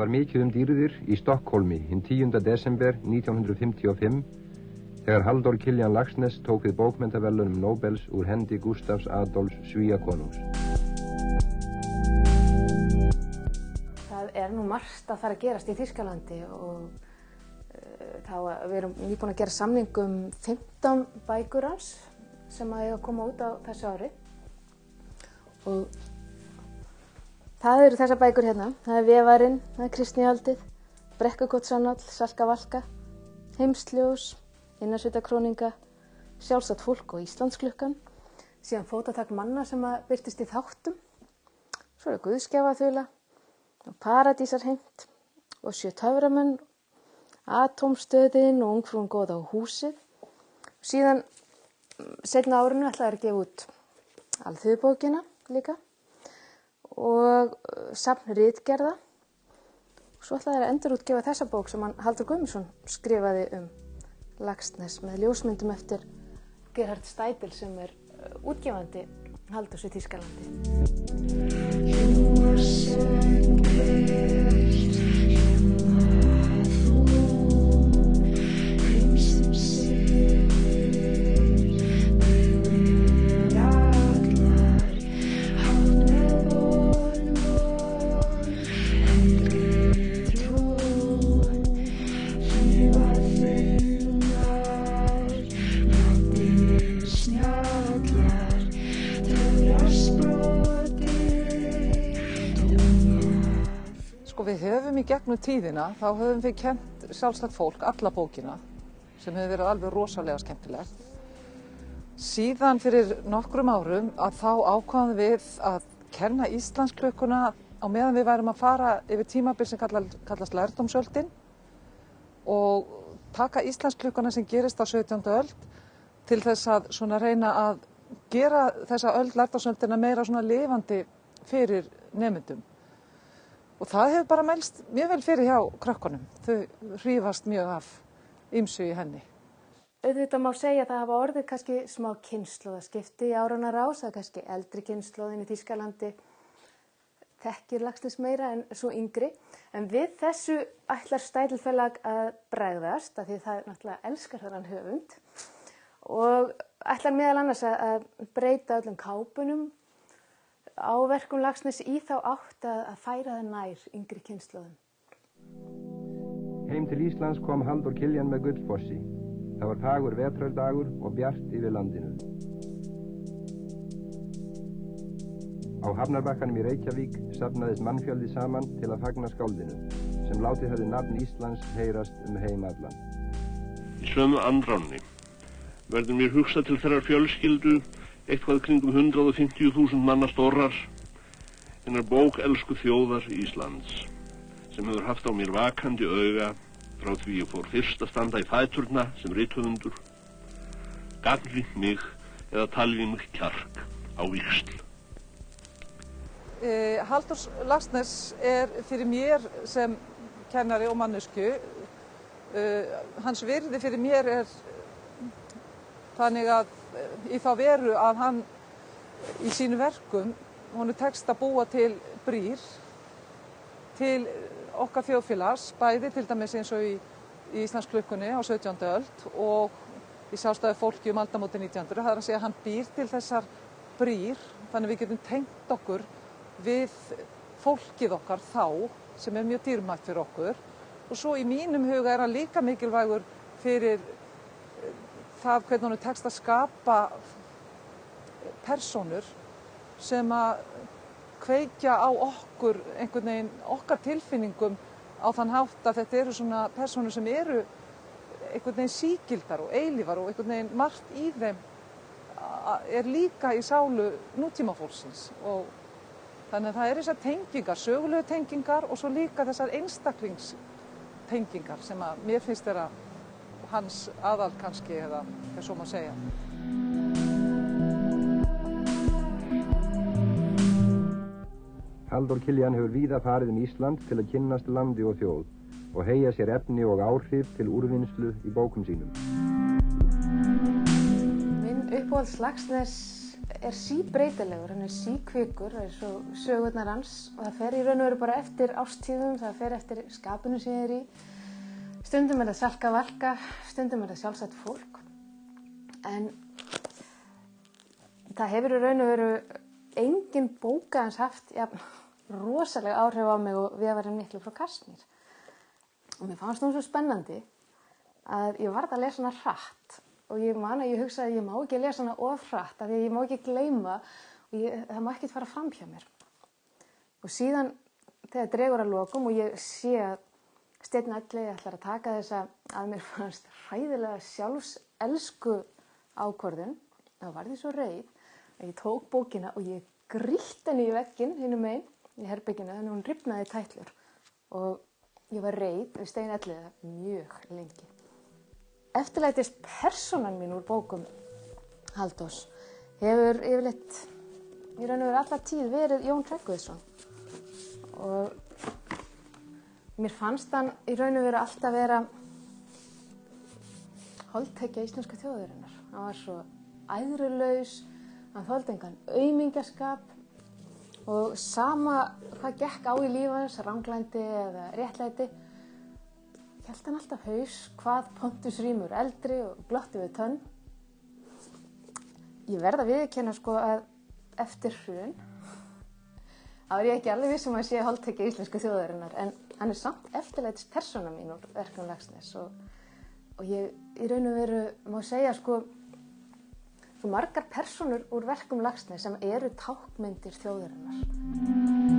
var mikið dýrðir í Stokkólmi hinn 10. desember 1955 þegar Halldór Kiljan Laxness tók við bókmenntaverðlaunum Nóbels úr hendi Gústavs Adolfs Svíakonungs. Það nú margt að fara að gerast í Þýskalandi og við erum nýbúin að gera samning 15 bækur hans sem eiga að koma út á þessu ári. Og það eru þessar bækur hérna. Það er Vefarinn, það er Kristnihaldið, Brekkukotsannál, Salka Valka, Heimsljós, Innarsveitakróninga, Sjálfstætt fólk og Íslandsklukkan. Síðan fótatak manna sem birtist í þáttum. Svo er Guðsgjafaþula, Paradísarheimt og 7 töframenn, Atómstöðin og Ungfrúin góða á húsið. Síðan seinna árinu ætlaði að gefa út Alþýðubókina líka og safn ritgerða. Svo ætlaði að endurútgefa þessa bók sem Halldór Guðmundsson skrifaði Laxness með ljósmyndum eftir Gerhard Steidl sem er útgefandi Halldórs í Þýskalandi. Við höfum í gegnum tíðina, þá höfum við kennt Sjálfstætt fólk alla bókina sem hefur verið alveg rosalega skemmtilegt. Síðan fyrir nokkrum árum að þá ákváðum við að kenna Íslandsklukkuna á meðan við værum að fara yfir tímabil sem kallast lærdómsöldin og taka Íslandsklukkuna sem gerist á 17. öld til þess að svona reyna að gera þessa öld lærdómsöldina meira svona lifandi fyrir nemendum. Og það hefur bara mælst mjög vel fyrir hjá krökkunum. Þau hrífast mjög af ýmsu í henni. Auðvitað má segja að það hafa orðið kannski smá kynslóðaskipti í áranna rás, að kannski eldri kynslóðin í Þýskalandi þekkir Laxness meira en svo yngri. En við þessu ætlar Steidl Forlag að bregðast, af því það náttúrulega elskar þennan höfund og ætlar meðal annars að breyta öllum kápunum á verkum Laxness í þá átt að færa það nær yngri kynslóðum. Heim til Íslands kom Halldór Kiljan með Gullfossi. Það var fagur vetrardagur og bjart yfir landinu. Á hafnarbakkanum í Reykjavík safnaðist mannfjöldi saman til að fagna skáldinu, sem látið hafði nafn Íslands heyrast heim allan. Í sömu andránni verður mér hugsað til þeirrar fjölskyldu eitthvað kringum 150.000 manna stórrar, hinnar bókelsku þjóðar Íslands, sem hefur haft á mér vakandi auga frá því ég fór fyrst að standa í fæturna sem rithöfundur, gagnrýnt mig eða talið mig kjark á víxl. Halldór Laxness er fyrir mér sem kennari og mannesku, hans virði fyrir mér er þannig að í þá veru að hann í sínu verkum, honum tekst að búa til brýr til okkar þjóðfélags, bæði til dæmis eins og í Íslandsklukkunni á 17. öld og í Sjálfstæðu fólki aldamótin 1900. Það er að segja að hann býr til þessar brýr, þannig við getum tengt okkur við fólkið okkar þá, sem er mjög dýrmætt fyrir okkur. Og svo í mínum huga er hann líka mikilvægur fyrir það hvernig honum tekst að skapa persónur sem að kveikja á okkur einhvern veginn okkar tilfinningum á þann hátt að þetta eru svona persónur sem eru einhvern veginn sígildar og eilífar og einhvern veginn margt í þeim er líka í sálu nútímafólksins og þannig að það eru þessar tengingar, sögulegu tengingar og svo líka þessar einstaklingstengingar sem að mér finnst þeirra hans aðal kannski eða hvað svo má segja. Halldór Kiljan hefur víða farið Ísland til að kynnast landi og þjóð og heyja sér efni og áhrif til úrvinnslu í bókum sínum. Minn uppáhalds Laxness er síbreytilegur, hann er síkvikur eins og sögurnar hans og það fer í raun og veru bara eftir árstíðum, það fer eftir skapinu sem ég er í. Stundum er það salka valka, stundum er það sjálfsagt fólk. En það hefur í raun og veru engin bóka hans haft rosalega áhrif á mig og Vefarinn miklu frá Kasmír. Og mér fannst hún svo spennandi að ég varð að lesa hana hratt. Og ég man að ég hugsaði að ég má ekki lesa hana of hratt af því að ég má ekki gleyma og það má ekkert fara fram hjá mér. Og síðan þegar dregur að lokum og ég sé að Steinn Elli ætlar að taka þessa að mér fannst hræðilega sjálfselsku ákvörðun, þá varð ég svo reið að ég tók bókina og ég grýtti henni í vegginn hinum megin í herberginu þannig að hún rifnaði í tætlur og ég var reið við Stein Elli mjög lengi. Eftirlætist persónan mín úr bókum Halldórs hefur yfirleitt í raun og veru alla tíð verið Jón Hreggviðsson og mér fannst hann í raun og veru alltaf vera holdtekja íslensku þjóðarinnar. Hann var svo æðrulaus, hann þoldi engan aumingjaskap og sama hvað gekk á í lífi hans, ranglændi eða réttlæti, hélt hann alltaf haus hvað Pontus Rímur eldri og glotti við tönn. Ég verð að viðurkenna sko að eftir hrun, þá er ég ekki alveg viss að sé holdtekja íslensku þjóðarinnar, en hann er samt eftirlætis persóna mín úr verkum Laxness og ég í raun og veru má segja sko margar persónur úr verkum Laxness sem eru tákmyndir þjóðarinnar.